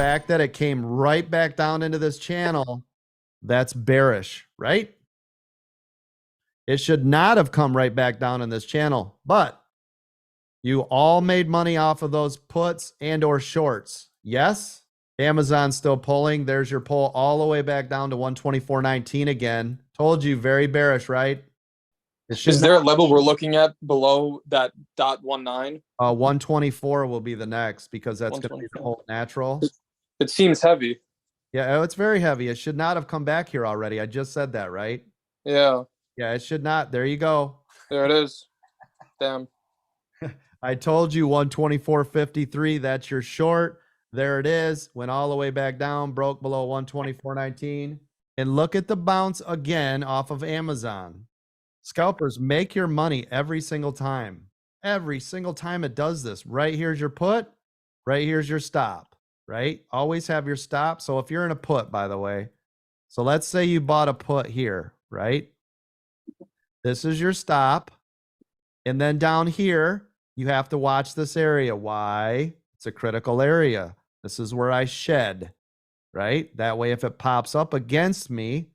fact that it came right back down into this channel, that's bearish, right? It should not have come right back down in this channel, but you all made money off of those puts and or shorts. Yes? Amazon's still pulling. There's your pull all the way back down to 124.19 again. Told you, very bearish, right? Is there a level we're looking at below that .19? 124 will be the next because that's going to be the whole natural. It seems heavy. Yeah, it's very heavy. It should not have come back here already. I just said that, right? Yeah. Yeah, it should not. There you go. There it is. Damn. I told you 124.53. That's your short. There it is. Went all the way back down, broke below 124.19. And look at the bounce again off of Amazon. Scalpers, make your money every single time. Every single time it does this. Right here's your put. Right here's your stop. Right? Always have your stop. So if you're in a put, by the way, so let's say you bought a put here, right? This is your stop. And then down here, you have to watch this area. Why? It's a critical area. This is where I shed, right? That way, if it pops up against me,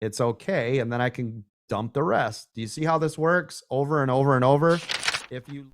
it's okay. And then I can dump the rest. Do you see how this works over and over and over? If you